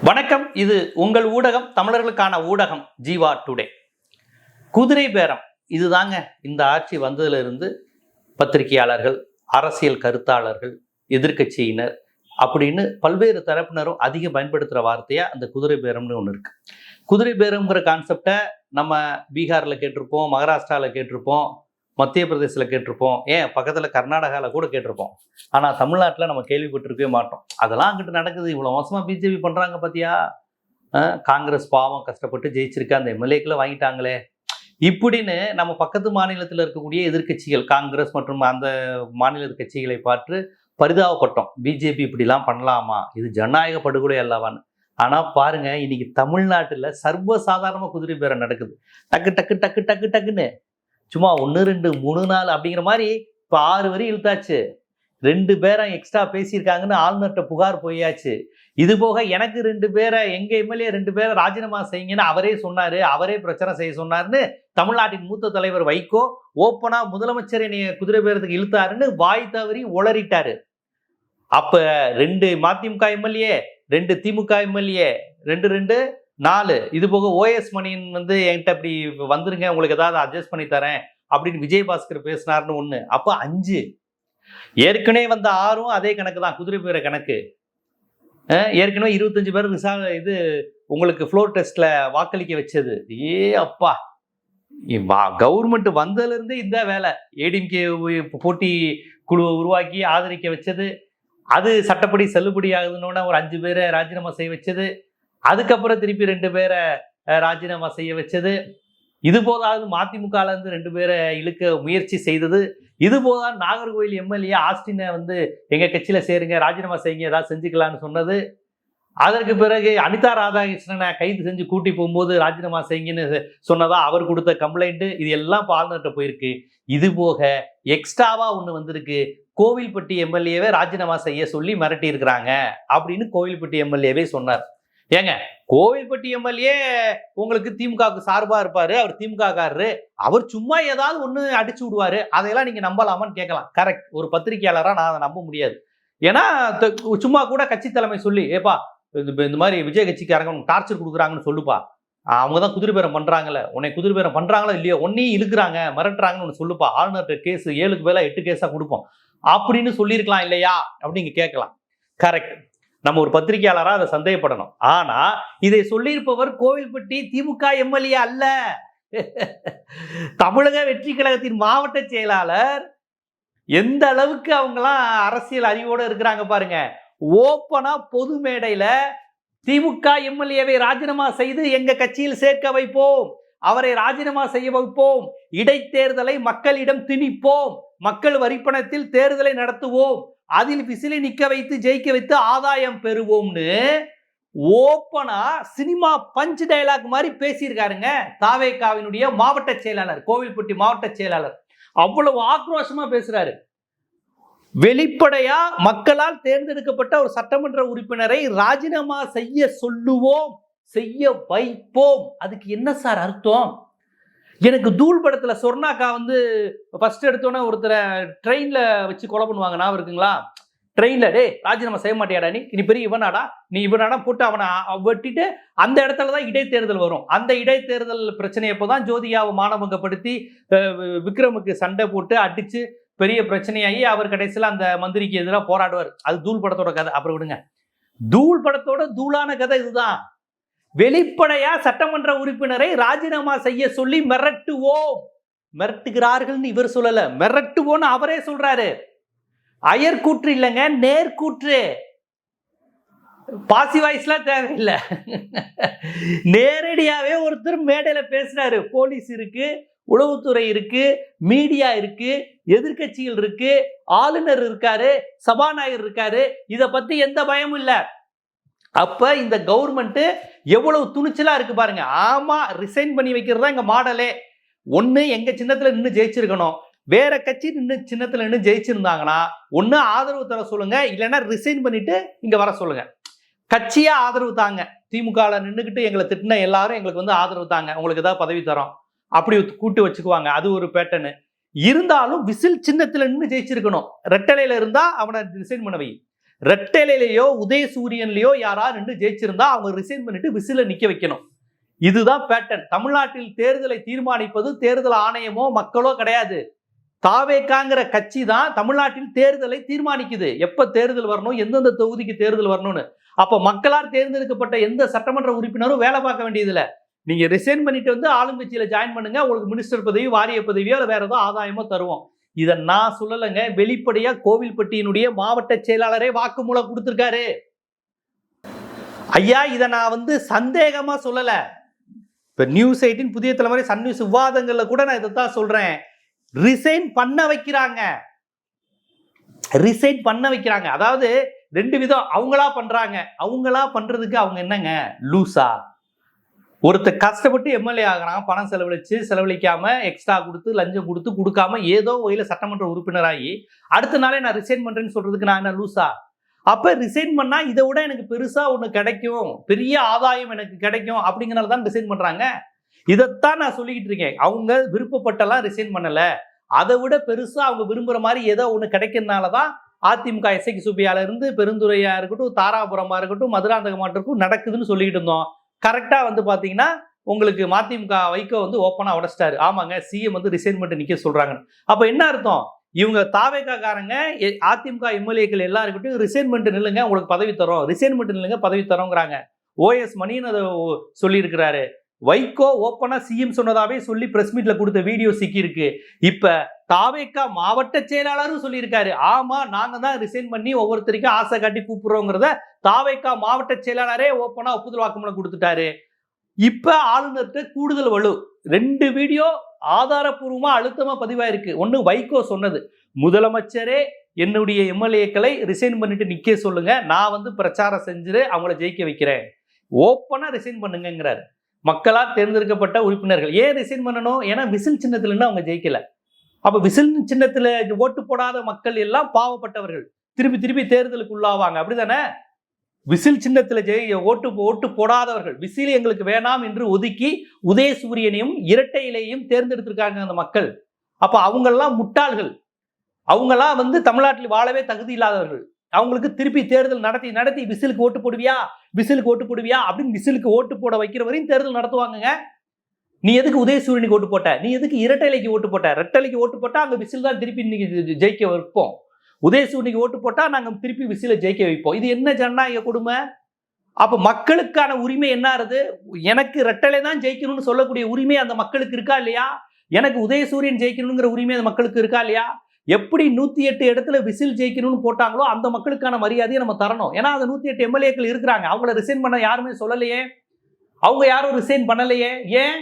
வணக்கம். இது உங்கள் ஊடகம், தமிழர்களுக்கான ஊடகம் ஜீவா டுடே. குதிரை பேரம் இதுதாங்க. இந்த ஆட்சி வந்ததுல இருந்து பத்திரிகையாளர்கள், அரசியல் கருத்தாளர்கள், எதிர்க்கட்சியினர் அப்படின்னு பல்வேறு தரப்பினரும் அதிகம் பயன்படுத்துகிற வார்த்தையா அந்த குதிரை பேரம்னு ஒன்று இருக்கு. குதிரை பேரம்ங்கிற கான்செப்டை நம்ம பீகாரில் கேட்டிருப்போம், மகாராஷ்டிராவில் கேட்டிருப்போம், மத்திய பிரதேசத்தில் கேட்டிருப்போம், ஏன் பக்கத்தில் கர்நாடகாவில் கூட கேட்டிருப்போம். ஆனால் தமிழ்நாட்டில் நம்ம கேள்விப்பட்டிருக்கவே மாட்டோம். அதெல்லாம் அங்கிட்டு நடக்குது. இவ்வளோ மோசமாக பிஜேபி பண்ணுறாங்க பார்த்தியா, காங்கிரஸ் பாவம் கஷ்டப்பட்டு ஜெயிச்சிருக்க அந்த எம்எல்ஏக்களை வாங்கிட்டாங்களே இப்படின்னு நம்ம பக்கத்து மாநிலத்தில் இருக்கக்கூடிய எதிர்கட்சிகள், காங்கிரஸ் மற்றும் அந்த மாநில கட்சிகளை பார்த்து பரிதாபப்பட்டோம். பிஜேபி இப்படிலாம் பண்ணலாமா, இது ஜனநாயக படுகொலை அல்லவான்னு. ஆனால் பாருங்க, இன்னைக்கு தமிழ்நாட்டில் சர்வசாதாரணமாக குதிரை பேரம் நடக்குது. டக்கு டக்கு டக்கு டக்கு டக்குன்னு சும்மா 1 2 3 4 அப்படிங்கிற மாதிரி இப்போ 6 வரி இழுத்தாச்சு. 2 பேரை எக்ஸ்ட்ரா பேசியிருக்காங்கன்னு ஆளுநர்கிட்ட புகார் போயாச்சு. இது போக எனக்கு 2 பேரை, எங்க எம்எல்ஏ 2 பேரை ராஜினாமா செய்யுங்கன்னு அவரே சொன்னாரு, அவரே பிரச்சனை செய்ய சொன்னாருன்னு தமிழ்நாட்டின் மூத்த தலைவர் வைகோ ஓப்பனா முதலமைச்சர் என்னைய குதிரை பேரத்துக்கு இழுத்தாருன்னு வாய் தவறி உளறிட்டாரு. அப்ப 2 மதிமுக எம்எல்ஏ, 2 திமுக எம்எல்ஏ, 2 2 4. இது போக ஓஎஸ் மணியன் என்கிட்ட அப்படி வந்துருங்க, உங்களுக்கு ஏதாவது அட்ஜஸ்ட் பண்ணி தரேன் அப்படின்னு விஜயபாஸ்கர் பேசினார்னு 1. அப்ப 5. ஏற்கனவே வந்த 6 அதே கணக்கு தான், குதிரை பேர கணக்கு. ஏற்கனவே 25 பேர் இது உங்களுக்கு ஃப்ளோர் டெஸ்ட்ல வாக்களிக்க வச்சது. அப்பா, கவர்மெண்ட் வந்ததுல இருந்து இந்த வேலை. ஏடிஎம்கே போட்டி குழுவை உருவாக்கி ஆதரிக்க வச்சது, அது சட்டப்படி செல்லுபடி ஆகுதுன்னு ஒரு 5 பேரை ராஜினாமா செய்ய வச்சது, அதுக்கப்புறம் திருப்பி 2 பேரை ராஜினாமா செய்ய வச்சது. இது போதாவது மதிமுகல இருந்து 2 பேரை இழுக்க முயற்சி செய்தது. இது போதான் நாகர்கோவில் எம்எல்ஏ ஆஸ்டினை எங்க கட்சியில சேருங்க, ராஜினாமா செய்யுங்க, ஏதாவது செஞ்சுக்கலான்னு சொன்னது. அதற்கு பிறகு அனிதா ராதாகிருஷ்ணனை கைது செஞ்சு கூட்டி போகும்போது ராஜினாமா செய்யுங்கன்னு சொன்னதா அவர் கொடுத்த கம்ப்ளைண்ட். இது எல்லாம் ஆளுநர்கிட்ட போயிருக்கு. இது போக எக்ஸ்ட்ராவா ஒண்ணு வந்திருக்கு. கோவில்பட்டி எம்எல்ஏவே ராஜினாமா செய்ய சொல்லி மிரட்டி இருக்கிறாங்க அப்படின்னு கோவில்பட்டி எம்எல்ஏவே சொன்னார். ஏங்க, கோவில்பட்டி எம்எல்ஏ உங்களுக்கு திமுகவுக்கு சார்பா இருப்பாரு, அவர் திமுக காரரு, அவர் சும்மா ஏதாவது ஒண்ணு அடிச்சு விடுவாரு, அதையெல்லாம் நீங்க நம்பலாமான்னு கேட்கலாம். கரெக்ட். ஒரு பத்திரிகையாளரா நான் அதை நம்ப முடியாது. ஏன்னா சும்மா கூட கட்சி தலைமை சொல்லி, ஏப்பா இந்த மாதிரி விஜய் கட்சிக்காரங்க டார்ச்சர் கொடுக்குறாங்கன்னு சொல்லுப்பா, அவங்க தான் குதிரை பேரம் பண்றாங்கல்ல, உன்னை குதிரை பேரம் பண்றாங்களோ இல்லையோ, ஒன்னையும் இழுக்கிறாங்க மிரட்டுறாங்கன்னு ஒன்று சொல்லுப்பா, ஆளுநர்கிட்ட கேஸ் 7க்கு மேல 8 கேஸா கொடுப்போம் அப்படின்னு சொல்லியிருக்கலாம் இல்லையா அப்படின்னு நீங்க கேட்கலாம். கரெக்ட். நம்ம ஒரு பத்திரிகையாளரா அதை சந்தேகப்படணும். ஆனா இதை சொல்லியிருப்பவர் கோவில்பட்டி திமுக எம்எல்ஏ அல்ல, தமிழக வெற்றி கழகத்தின் மாவட்ட செயலாளர். எந்த அளவுக்கு அவங்களாம் அரசியல் அறிவோடு இருக்கிறாங்க பாருங்க. ஓப்பனா பொது மேடையில திமுக எம்எல்ஏவை ராஜினாமா செய்து எங்க கட்சியில் சேர்க்க வைப்போம், அவரை ராஜினாமா செய்ய வைப்போம், இடைத்தேர்தலை மக்களிடம் திணிப்போம், மக்கள் வரிப்பணத்தில் தேர்தலை நடத்துவோம், அதில் விசிலை நிக்க வைத்து ஜெயிக்க வைத்து ஆதாயம் பெறுவோம்னு ஓப்பனா சினிமா பஞ்ச் டயலாக் மாதிரி பேசியிருக்காருங்க தாவேகாவினுடைய மாவட்ட செயலாளர், கோவில்பட்டி மாவட்ட செயலாளர். அவ்வளவு ஆக்ரோஷமா பேசுறாரு. வெளிப்படையா மக்களால் தேர்ந்தெடுக்கப்பட்ட ஒரு சட்டமன்ற உறுப்பினரை ராஜினாமா செய்ய சொல்லுவோம், செய்ய வைப்போம். அதுக்கு என்ன சார் அர்த்தம்? எனக்கு தூள் படத்துல சொர்ணாக்கா ஃபர்ஸ்ட் எடுத்தோன்னே ஒருத்தரை ட்ரெயின்ல வச்சு கொலை பண்ணுவாங்க, ஞாபகம் இருக்குங்களா? ட்ரெயின்ல, டே ராஜினாமா செய்ய மாட்டியாடா, நீ பெரிய இவனாடா, நீ இவனாடா போட்டு அவனை வெட்டிட்டு அந்த இடத்துலதான் இடைத்தேர்தல் வரும். அந்த இடைத்தேர்தல் பிரச்சனையப்போதான் ஜோதியாவை மானபங்கப்படுத்தி விக்ரமுக்கு சண்டை போட்டு அடிச்சு பெரிய பிரச்சனையாகி அவர் கடைசியில் அந்த மந்திரிக்கு எதிராக போராடுவார். அது தூள் படத்தோட கதை. அப்புறம் விடுங்க, தூள் படத்தோட தூளான கதை இதுதான். வெளிப்படையா சட்டமன்ற உறுப்பினரை ராஜினாமா செய்ய சொல்லி மிரட்டுவோம், மிரட்டுகிறார்கள் இவர் சொல்லல, மிரட்டுவோன்னு அவரே சொல்றாரு. அயர்கூற்று இல்லைங்க, நேர்கூற்று. பாசி வாய்ஸ்லாம் தேவையில்லை, நேரடியாவே ஒருத்தர் மேடையில பேசுறாரு. போலீஸ் இருக்கு, உளவுத்துறை இருக்கு, மீடியா இருக்கு, எதிர்கட்சிகள் இருக்கு, ஆளுநர் இருக்காரு, சபாநாயகர் இருக்காரு, இத பத்தி எந்த பயமும் இல்லை. அப்ப இந்த கவர்மெண்ட் எவ்வளவு துணிச்சலா இருக்கு பாருங்க. ஆமா, ரிசைன் பண்ணி வைக்கிறதா எங்க மாடலே. ஒண்ணு எங்க சின்னத்துல நின்று ஜெயிச்சிருக்கணும், வேற கட்சி நின்று சின்னத்துல நின்று ஜெயிச்சிருந்தாங்கன்னா ஒண்ணு ஆதரவு தர சொல்லுங்க, இல்லைன்னா ரிசைன் பண்ணிட்டு இங்க வர சொல்லுங்க. கட்சியா ஆதரவு தாங்க. திமுக நின்றுகிட்டு எங்களை திட்டின எல்லாரும் எங்களுக்கு ஆதரவு தாங்க, உங்களுக்கு ஏதாவது பதவி தரோம் அப்படி கூட்டு வச்சுக்குவாங்க. அது ஒரு பேட்டர்னு. இருந்தாலும் விசில் சின்னத்துல நின்று ஜெயிச்சிருக்கணும். ரெட்டலையில இருந்தா அவனை ரிசைன் பண்ண வை. ரெட்டலையிலயோ உதயசூரியன்லயோ யாரா ரெண்டு ஜெயிச்சிருந்தா அவங்க ரிசைன் பண்ணிட்டு விசில நிக்க வைக்கணும். இதுதான் பேட்டர்ன். தமிழ்நாட்டில் தேர்தலை தீர்மானிப்பது தேர்தல் ஆணையமோ மக்களோ கிடையாது. தாவேக்காங்கிற கட்சி தான் தமிழ்நாட்டில் தேர்தலை தீர்மானிக்குது. எப்ப தேர்தல் வரணும், எந்தெந்த தொகுதிக்கு தேர்தல் வரணும்னு. அப்ப மக்களால் தேர்ந்தெடுக்கப்பட்ட எந்த சட்டமன்ற உறுப்பினரும் வேலை பார்க்க வேண்டியதில்லை. நீங்க ரிசைன் பண்ணிட்டு வந்து ஆளுங்கட்சியில ஜாயின் பண்ணுங்க, உங்களுக்கு மினிஸ்டர் பதவி, வாரிய பதவியோ வேற ஏதோ ஆதாயமோ தருவோம். இதை நான் சொல்லலைங்க, வெளிப்படையா கோவில்பட்டியினுடைய மாவட்ட செயலாளரே வாக்குமூலம் கொடுத்திருக்காரு. ஐயா, இதை நான் சந்தேகமா சொல்லல. இப்ப நியூஸ் 18, புதிய தலைமுறை, சன் நியூஸ் விவாதங்கள்ல கூட நான் இதைத்தான் சொல்றேன். ரிசைன் பண்ண வைக்கிறாங்க. அதாவது ரெண்டு விதம். அவங்களா பண்றாங்க. அவங்களா பண்றதுக்கு அவங்க என்னங்க லூசா? ஒருத்தர் கஷ்டப்பட்டு எம்எல்ஏ ஆகிறாங்க, பணம் செலவழிக்காம, எக்ஸ்ட்ரா கொடுத்து, லஞ்சம் கொடுக்காம ஏதோ வகையில சட்டமன்ற உறுப்பினராகி அடுத்த நாளே நான் ரிசைன் பண்றேன்னு சொல்றதுக்கு நான் என்ன லூசா? அப்ப ரிசைன் பண்ணா இதை விட எனக்கு பெருசா ஒண்ணு கிடைக்கும், பெரிய ஆதாயம் எனக்கு கிடைக்கும் அப்படிங்கறனால தான் ரிசைன் பண்றாங்க. இதைத்தான் நான் சொல்லிக்கிட்டு இருக்கேன். அவங்க விருப்பப்பட்டெல்லாம் ரிசைன் பண்ணல. அதை விட பெருசா அவங்க விரும்புற மாதிரி ஏதோ ஒண்ணு கிடைக்கிறதுனாலதான் அதிமுக எஸ்ஐக்கு சுப்பியால இருந்து பெருந்துறையா இருக்கட்டும், தாராபுரமா இருக்கட்டும், மதுராந்தகமா இருக்கட்டும் நடக்குதுன்னு சொல்லிக்கிட்டு இருந்தோம். கரெக்டா பாத்தீங்கன்னா உங்களுக்கு மதிமுக வைகோ ஓப்பனா உடைச்சிட்டாரு. ஆமாங்க, சிஎம் ரிசைன் பண்ணிட்டு நிக்க சொல்றாங்க. அப்ப என்ன அர்த்தம்? இவங்க தாவேக்காரங்க அதிமுக எம்எல்ஏக்கள் எல்லாருக்கிட்டையும் ரிசைன் பண்ணிட்டு நில்லுங்க, உங்களுக்கு பதவி தரோம், ரிசைன் பண்ணிட்டு நில்லுங்க, பதவி தரோங்கிறாங்க. ஓஎஸ் மணின்னு அதை சொல்லி இருக்கிறாரு. வைகோ ஓப்பனா சிஎம் சொன்னதாவே சொல்லி பிரஸ் மீட்ல கொடுத்த வீடியோ சிக்கி இருக்கு. இப்ப தாவேக்கா மாவட்ட செயலாளரும் சொல்லியிருக்காரு, ஆமா நாங்க தான் ரிசைன் பண்ணி ஒவ்வொருத்தருக்கும் ஆசை காட்டி கூப்பிடுறோங்கிறத தாவேக்கா மாவட்ட செயலாளரே ஓப்பனா ஒப்புதல் வாக்குமூலம் கொடுத்துட்டாரு. இப்ப ஆளுநர்கிட்ட கூடுதல் வலு. 2 வீடியோ ஆதாரப்பூர்வமா அழுத்தமா பதிவாயிருக்கு. ஒண்ணு வைகோ சொன்னது, முதலமைச்சரே என்னுடைய எம்எல்ஏக்களை ரிசைன் பண்ணிட்டு நிக்க சொல்லுங்க, நான் பிரச்சாரம் செஞ்சு அவங்கள ஜெயிக்க வைக்கிறேன், ஓப்பனா ரிசைன் பண்ணுங்கிறாரு. மக்களால் தேர்ந்தெடுக்கப்பட்ட உறுப்பினர்கள் ஏன் ரிசைன் பண்ணணும்? ஏன்னா விசில் சின்னத்துல அவங்க ஜெயிக்கல. அப்ப விசில் சின்னத்துல ஓட்டு போடாத மக்கள் எல்லாம் பாவப்பட்டவர்கள், திருப்பி தேர்தலுக்கு உள்ளாவாங்க. அப்படிதானே? விசில் சின்னத்துல ஓட்டு போடாதவர்கள், விசில் எங்களுக்கு வேணாம் என்று ஒதுக்கி உதயசூரியனையும் இரட்டை இலையையும் தேர்ந்தெடுத்திருக்காங்க அந்த மக்கள். அப்ப அவங்கெல்லாம் முட்டாள்கள். அவங்கெல்லாம் தமிழ்நாட்டில் வாழவே தகுதி இல்லாதவர்கள். அவங்களுக்கு திருப்பி தேர்தல் நடத்தி விசிலுக்கு ஓட்டு போடுவியா அப்படின்னு விசிலுக்கு ஓட்டு போட வைக்கிற வரையும் தேர்தல் நடத்துவாங்க. நீ எதுக்கு உதயசூரியனுக்கு ஓட்டு போட்ட? நீ எதுக்கு இரட்டைலைக்கு ஓட்டு போட்ட? ரெட்டலைக்கு ஓட்டு போட்டா அங்க விசில் தான் திருப்பி இன்னைக்கு ஜெயிக்க வைப்போம். உதயசூரியனுக்கு ஓட்டு போட்டா நாங்க திருப்பி விசில ஜெயிக்க வைப்போம். இது என்ன ஜனநாயக கொடுமை? அப்ப மக்களுக்கான உரிமை என்ன ஆறுது? எனக்கு ரெட்டலை தான் ஜெயிக்கணும்னு சொல்லக்கூடிய உரிமை அந்த மக்களுக்கு இருக்கா இல்லையா? எனக்கு உதயசூரியன் ஜெயிக்கணுங்கிற உரிமை அந்த மக்களுக்கு இருக்கா இல்லையா? எப்படி 108 இடத்துல விசில் ஜெயிக்கணும்னு போட்டாங்களோ அந்த மக்களுக்கான மரியாதையை நம்ம தரணும். ஏன்னா அந்த 108 எம்எல்ஏக்கள் இருக்கிறாங்க. அவங்கள ரிசைன் பண்ண யாருமே சொல்லலையே, அவங்க யாரும் ரிசைன் பண்ணலையே. ஏன்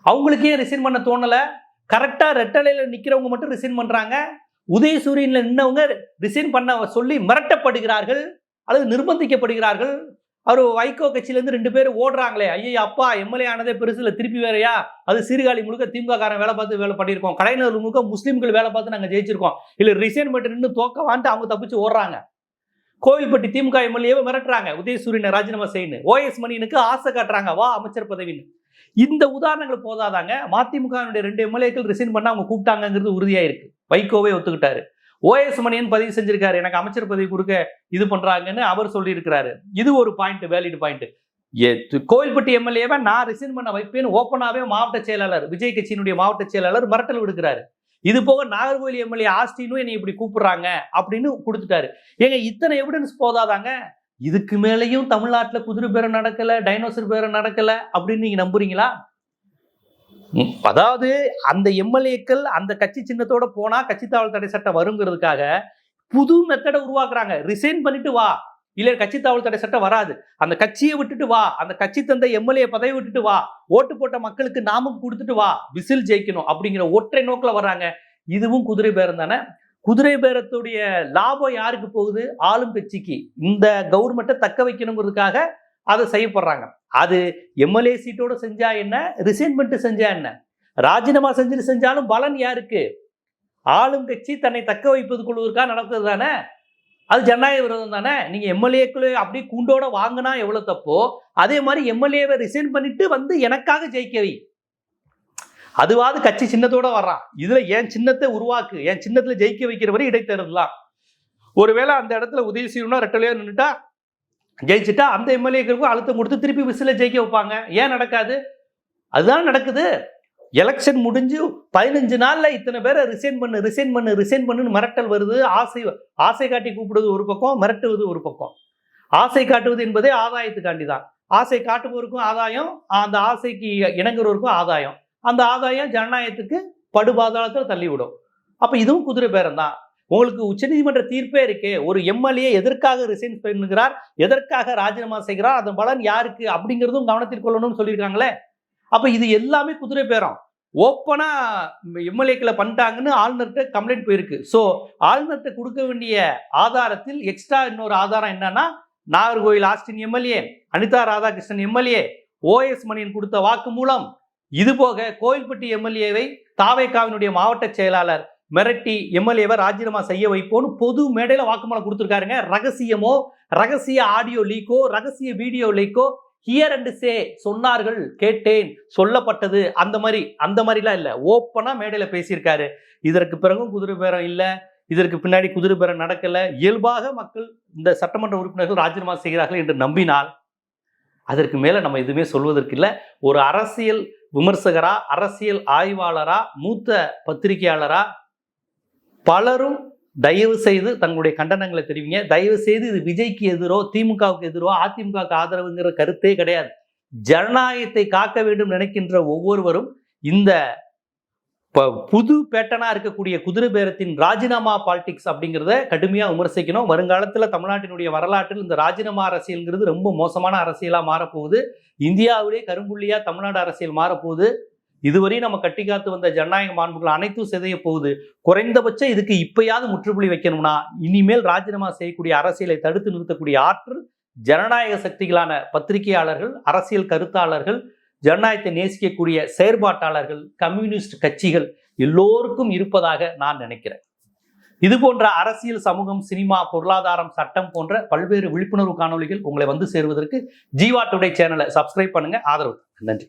அவங்களுக்கு ஏன் ரிசைன் பண்ண தோணல? கரெக்டா ரெட்டலையில நிக்கிறவங்க மட்டும் ரிசைன் பண்றாங்க. உதயசூரியன்ல நின்னவங்க ரிசைன் பண்ண சொல்லி மிரட்டப்படுகிறார்கள் அல்லது நிர்பந்திக்கப்படுகிறார்கள். அவர் வைகோ கட்சியிலேருந்து 2 பேர் ஓடுறாங்களே, ஐயா அப்பா எம்எல்ஏ ஆனதே பெருசுல, திருப்பி வேறையா? அது சீர்காழி முழுக்க திமுக காரன் வேலை பண்ணியிருக்கோம், கடைநகர் முழுக்க முஸ்லீம்கள் வேலை பார்த்து நாங்கள் ஜெயிச்சிருக்கோம், இல்லை ரிசைன் பண்ணிட்டு நின்று தோக்க வான்ட்டு அவங்க தப்பிச்சு ஓடுறாங்க. கோவில்பட்டி திமுக எம்எல்ஏவை மிரட்டுறாங்க, உதயசூரியனை ராஜினாமா செய்யணும். ஓஎஸ் மணியனுக்கு ஆசை காட்டுறாங்க, வா அமைச்சர் பதவின்னு. இந்த உதாரணங்கள் போதாதாங்க? மதிமுகவினுடைய 2 எம்எல்ஏக்கள் ரிசைன் பண்ண அவங்க கூப்பிட்டாங்கிறது உறுதியாயிருக்கு. வைகோவே ஒத்துக்கிட்டாரு. ஓஎஸ் மணியன் பதிவு செஞ்சிருக்காரு, எனக்கு அமைச்சர் பதவி கொடுக்க இது பண்றாங்கன்னு அவர் சொல்லி இருக்கிறாரு. இது ஒரு பாயிண்ட், வேலிட் பாயிண்ட். கோவில்பட்டி எம்எல்ஏவை நான் ரிசைன் பண்ண வைப்பேன்னு ஓப்பனாவே மாவட்ட செயலாளர், விஜய் கட்சியினுடைய மாவட்ட செயலாளர் மிரட்டல் விடுக்கிறாரு. இது போக நாகர்கோவில் எம்எல்ஏ ஆஸ்டினும் என்னை இப்படி கூப்பிடுறாங்க அப்படின்னு கொடுத்துட்டாரு. ஏங்க இத்தனை எவிடன்ஸ் போதாதாங்க? இதுக்கு மேலேயும் தமிழ்நாட்டில் குதிரை பேரம் நடக்கல, டைனோசர் பேரம் நடக்கல அப்படின்னு நீங்க நம்புறீங்களா? அதாவது அந்த எம்எல்ஏக்கள் அந்த கட்சி சின்னத்தோட போனா கட்சி தாவல் தடை சட்டம் வருங்கிறதுக்காக புது மெத்தடை உருவாக்குறாங்க. ரிசைன் பண்ணிட்டு வா, இல்ல கட்சி தாவல் தடை சட்டம் வராது, அந்த கட்சியை விட்டுட்டு வா, அந்த கட்சி தந்த எம்எல்ஏ பதவி விட்டுட்டு வா, ஓட்டு போட்ட மக்களுக்கு நாமும் கொடுத்துட்டு வா, விசில் ஜெயிக்கணும் அப்படிங்கிற ஒற்றை நோக்கில் வர்றாங்க. இதுவும் குதிரை பேரம் தானே? குதிரை பேரத்துடைய லாபம் யாருக்கு போகுது? ஆளும் கட்சிக்கு. இந்த கவர்மெண்ட்டை தக்க வைக்கணுங்கிறதுக்காக அதை செய்யப்படுறாங்க. அது எம்எல்ஏ சீட்டோட செஞ்சா என்ன, ரிசைன் பண்ணிட்டு செஞ்சா என்ன, ராஜினாமா செஞ்சாலும் பலன் யாருக்கு? ஆளும் கட்சி தன்னை தக்க வைப்பது கொள்வதற்காக நடக்கிறது தானே? அது ஜனநாயக விரோதம் தானே? நீங்க எம்எல்ஏக்களை அப்படி கூண்டோட வாங்கினா எவ்வளவு தப்போ, அதே மாதிரி எம்எல்ஏவை ரிசைன் பண்ணிட்டு எனக்காக ஜெயிக்க வை. அதுவாது கட்சி சின்னத்தோட வர்றான். இதுல என் சின்னத்தை உருவாக்கு, என் சின்னத்துல ஜெயிக்க வைக்கிற வரை இடைத்தேர்தலாம். ஒருவேளை அந்த இடத்துல உதவி செய்யணும்னா ரெட்டலையா நின்றுட்டா ஜெயிச்சுட்டா அந்த எம்எல்ஏக்களுக்கும் அழுத்தம் கொடுத்து திருப்பி விசில ஜெயிக்க வைப்பாங்க. ஏன் நடக்காது? அதுதான் நடக்குது. எலெக்ஷன் முடிஞ்சு 15 நாள்ல இத்தனை பேரை ரிசைன் பண்ணுன்னு மிரட்டல் வருது. ஆசை காட்டி கூப்பிடுவது ஒரு பக்கம், மிரட்டுவது ஒரு பக்கம். ஆசை காட்டுவது என்பதே ஆதாயத்துக்காண்டி தான். ஆசை காட்டுபவருக்கும் ஆதாயம், அந்த ஆசைக்கு இணங்குறவருக்கும் ஆதாயம். அந்த ஆதாயம் ஜனநாயகத்துக்கு படுபாதாளத்தில் தள்ளிவிடும். அப்ப இதுவும் குதிரை பேரம் தான். உங்களுக்கு உச்சநீதிமன்ற தீர்ப்பே இருக்கே, ஒரு எம்எல்ஏ எதற்காக ரிசைன் பண்ணுகிறார், எதற்காக ராஜினாமா செய்கிறார், அதன் பலன் யாருக்கு அப்படிங்கிறதும் கவனத்தில் கொள்ளணும்னு சொல்லியிருக்காங்களே. அப்ப இது எல்லாமே குதிரை பேரம். ஓப்பனா எம்எல்ஏக்களை பண்ணிட்டாங்கன்னு ஆளுநர்கிட்ட கம்ப்ளைண்ட் போயிருக்கு. ஸோ ஆளுநர்கிட்ட கொடுக்க வேண்டிய ஆதாரத்தில் எக்ஸ்ட்ரா இன்னொரு ஆதாரம் என்னன்னா, Nagercoil Austin MLA, Anitha Radhakrishnan MLA, OS Maniyan கொடுத்த வாக்கு மூலம், இது போக கோயில்பட்டி எம்எல்ஏவை தாவேகாவினுடைய மாவட்ட செயலாளர் மிரட்டி எம்எல்ஏவை ராஜினாமா செய்ய வைப்போன்னு பொது மேடையில வாக்குமூலம் கொடுத்துருக்காருங்க. ரகசியமோ, ரகசிய ஆடியோ லீக்கோ, ரகசிய வீடியோ லீக்கோ, ஹியர் அண்ட் சே, சொன்னார்கள், கேட்டேன், சொல்லப்பட்டது, அந்த மாதிரிலாம் இல்ல. ஓப்பனா மேடையில பேசியிருக்காரு. இதற்கு பிறகும் குதிரை பேரம் இல்ல, இதற்கு பின்னாடி குதிரை பேரம் நடக்கல. இயல்பாக மக்கள் இந்த சட்டமன்ற உறுப்பினர்கள் ராஜினாமா செய்கிறார்கள் என்று நம்பினால் அதற்கு மேல நம்ம எதுவுமே சொல்வதற்கு இல்லை. ஒரு அரசியல் விமர்சகரா, அரசியல் ஆய்வாளரா, மூத்த பத்திரிகையாளரா பலரும் தயவு செய்து தங்களுடைய கண்டனங்களை தெரிவிங்க. தயவு செய்து இது விஜய்க்கு எதிரோ, திமுகவுக்கு எதிரோ, அதிமுகவுக்கு ஆதரவுங்கிற கருத்தே கிடையாது. ஜனநாயகத்தை காக்க வேண்டும் நினைக்கின்ற ஒவ்வொருவரும் இந்த புது பேட்டனா இருக்கக்கூடிய குதிரை பேரத்தின் ராஜினாமா பாலிடிக்ஸ் அப்படிங்கிறத கடுமையா விமர்சிக்கணும். வருங்காலத்தில் தமிழ்நாட்டினுடைய வரலாற்றில் இந்த ராஜினாமா அரசியல்ங்கிறது ரொம்ப மோசமான அரசியலா மாறப்போகுது. இந்தியாவிலே கரும்புள்ளியா தமிழ்நாடு அரசியல் மாறப்போகுது. இதுவரை நம்ம கட்டி காத்து வந்த ஜனநாயக மாண்புகள் அனைத்தும் சிதைய போகுது. குறைந்தபட்சம் இதுக்கு இப்பயாவது முற்றுப்புள்ளி வைக்கணும்னா இனிமேல் ராஜினாமா செய்யக்கூடிய அரசியலை தடுத்து நிறுத்தக்கூடிய ஆற்றல் ஜனநாயக சக்திகளான பத்திரிகையாளர்கள், அரசியல் கருத்தாளர்கள், ஜனநாயகத்தை நேசிக்கக்கூடிய செயற்பாட்டாளர்கள், கம்யூனிஸ்ட் கட்சிகள் எல்லோருக்கும் இருப்பதாக நான் நினைக்கிறேன். இது போன்ற அரசியல், சமூகம், சினிமா, பொருளாதாரம், சட்டம் போன்ற பல்வேறு விழிப்புணர்வு காணொளிகள் உங்களை வந்து சேருவதற்கு ஜீவா டுடே சேனலை சப்ஸ்கிரைப் பண்ணுங்க. ஆதரவு. நன்றி.